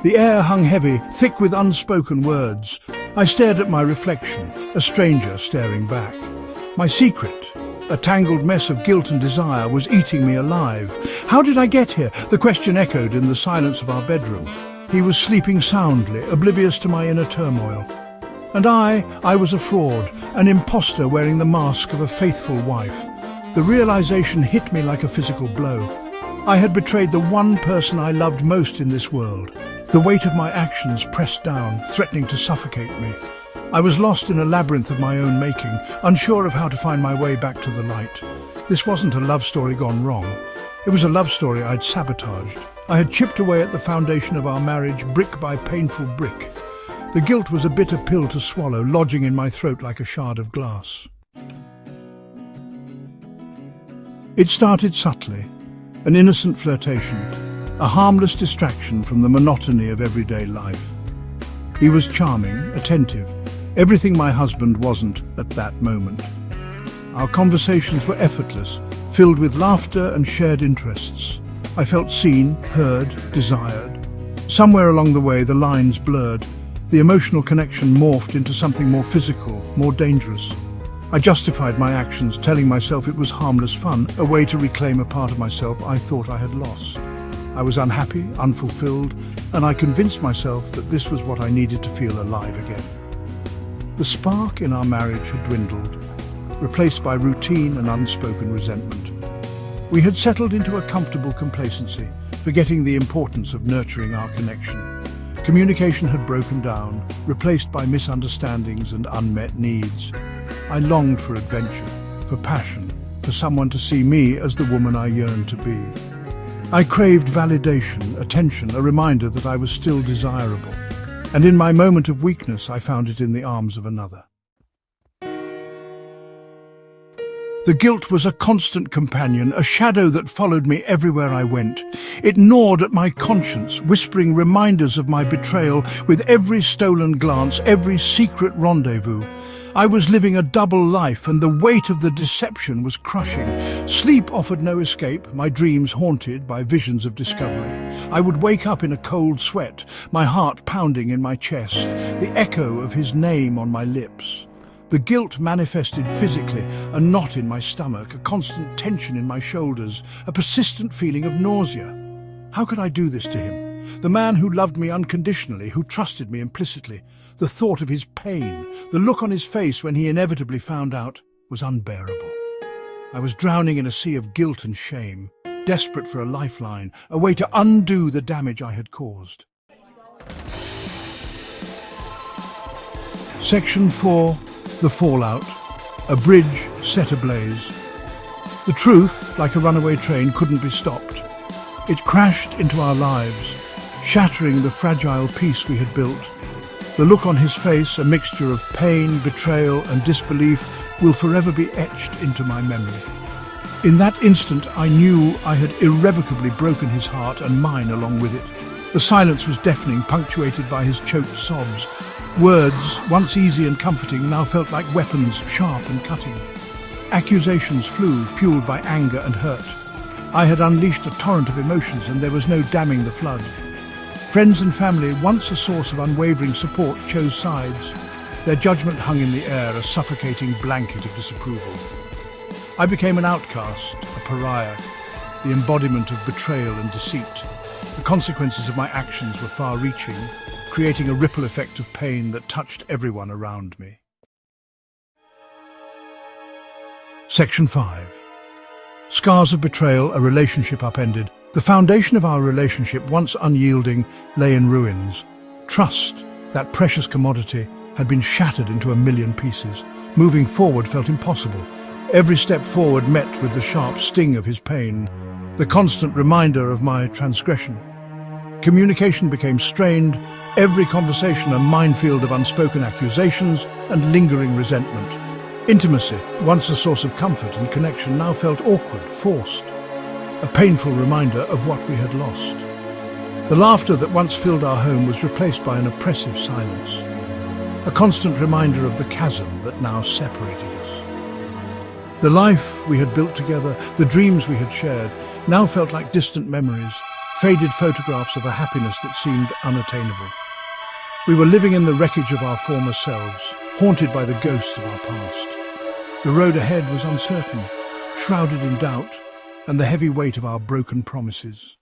The air hung heavy, thick with unspoken words. I stared at my reflection, a stranger staring back. My secret, a tangled mess of guilt and desire, was eating me alive. How did I get here? The question echoed in the silence of our bedroom. He was sleeping soundly, oblivious to my inner turmoil. And I was a fraud, an imposter wearing the mask of a faithful wife. The realization hit me like a physical blow. I had betrayed the one person I loved most in this world. The weight of my actions pressed down, threatening to suffocate me. I was lost in a labyrinth of my own making, unsure of how to find my way back to the light. This wasn't a love story gone wrong. It was a love story I'd sabotaged. I had chipped away at the foundation of our marriage, brick by painful brick. The guilt was a bitter pill to swallow, lodging in my throat like a shard of glass. It started subtly, an innocent flirtation, a harmless distraction from the monotony of everyday life. He was charming, attentive, everything my husband wasn't at that moment. Our conversations were effortless, filled with laughter and shared interests. I felt seen, heard, desired. Somewhere along the way, the lines blurred. The emotional connection morphed into something more physical, more dangerous. I justified my actions, telling myself it was harmless fun, a way to reclaim a part of myself I thought I had lost. I was unhappy, unfulfilled, and I convinced myself that this was what I needed to feel alive again. The spark in our marriage had dwindled, replaced by routine and unspoken resentment. We had settled into a comfortable complacency, forgetting the importance of nurturing our connection. Communication had broken down, replaced by misunderstandings and unmet needs. I longed for adventure, for passion, for someone to see me as the woman I yearned to be. I craved validation, attention, a reminder that I was still desirable. And in my moment of weakness, I found it in the arms of another. The guilt was a constant companion, a shadow that followed me everywhere I went. It gnawed at my conscience, whispering reminders of my betrayal with every stolen glance, every secret rendezvous. I was living a double life, and the weight of the deception was crushing. Sleep offered no escape, my dreams haunted by visions of discovery. I would wake up in a cold sweat, my heart pounding in my chest, the echo of his name on my lips. The guilt manifested physically, a knot in my stomach, a constant tension in my shoulders, a persistent feeling of nausea. How could I do this to him? The man who loved me unconditionally, who trusted me implicitly. The thought of his pain, the look on his face when he inevitably found out, was unbearable. I was drowning in a sea of guilt and shame, desperate for a lifeline, a way to undo the damage I had caused. Section 4. The Fallout. A bridge set ablaze. The truth, like a runaway train, couldn't be stopped. It crashed into our lives, shattering the fragile peace we had built. The look on his face, a mixture of pain, betrayal, and disbelief, will forever be etched into my memory. In that instant, I knew I had irrevocably broken his heart and mine along with it. The silence was deafening, punctuated by his choked sobs. Words, once easy and comforting, now felt like weapons, sharp and cutting. Accusations flew, fueled by anger and hurt. I had unleashed a torrent of emotions, and there was no damming the flood. Friends and family, once a source of unwavering support, chose sides. Their judgment hung in the air, a suffocating blanket of disapproval. I became an outcast, a pariah, the embodiment of betrayal and deceit. The consequences of my actions were far-reaching, creating a ripple effect of pain that touched everyone around me. Section 5. Scars of betrayal, a relationship upended. The foundation of our relationship, once unyielding, lay in ruins. Trust, that precious commodity, had been shattered into a million pieces. Moving forward felt impossible. Every step forward met with the sharp sting of his pain, the constant reminder of my transgression. Communication became strained, every conversation a minefield of unspoken accusations and lingering resentment. Intimacy, once a source of comfort and connection, now felt awkward, forced, a painful reminder of what we had lost. The laughter that once filled our home was replaced by an oppressive silence, a constant reminder of the chasm that now separated us. The life we had built together, the dreams we had shared, now felt like distant memories, faded photographs of a happiness that seemed unattainable. We were living in the wreckage of our former selves, haunted by the ghosts of our past. The road ahead was uncertain, shrouded in doubt, and the heavy weight of our broken promises.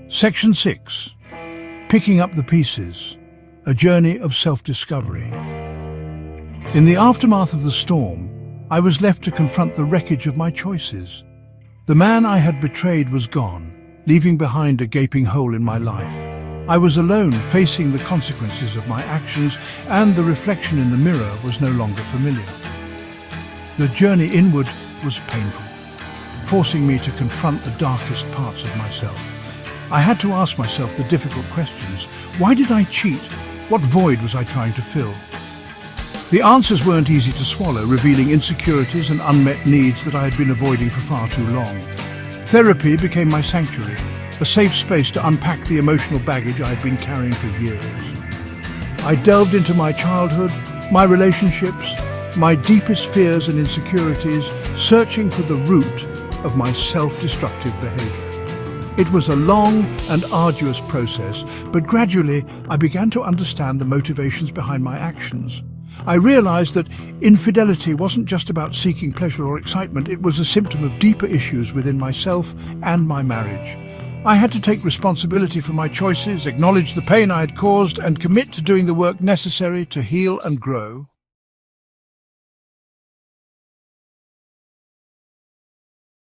Section 6. Picking up the pieces. A journey of self-discovery. In the aftermath of the storm, I was left to confront the wreckage of my choices. The man I had betrayed was gone, leaving behind a gaping hole in my life. I was alone, facing the consequences of my actions, and the reflection in the mirror was no longer familiar. The journey inward was painful, forcing me to confront the darkest parts of myself. I had to ask myself the difficult questions. Why did I cheat? What void was I trying to fill? The answers weren't easy to swallow, revealing insecurities and unmet needs that I had been avoiding for far too long. Therapy became my sanctuary, a safe space to unpack the emotional baggage I had been carrying for years. I delved into my childhood, my relationships, my deepest fears and insecurities, searching for the root of my self-destructive behavior. It was a long and arduous process, but gradually I began to understand the motivations behind my actions. I realized that infidelity wasn't just about seeking pleasure or excitement, it was a symptom of deeper issues within myself and my marriage. I had to take responsibility for my choices, acknowledge the pain I had caused, and commit to doing the work necessary to heal and grow.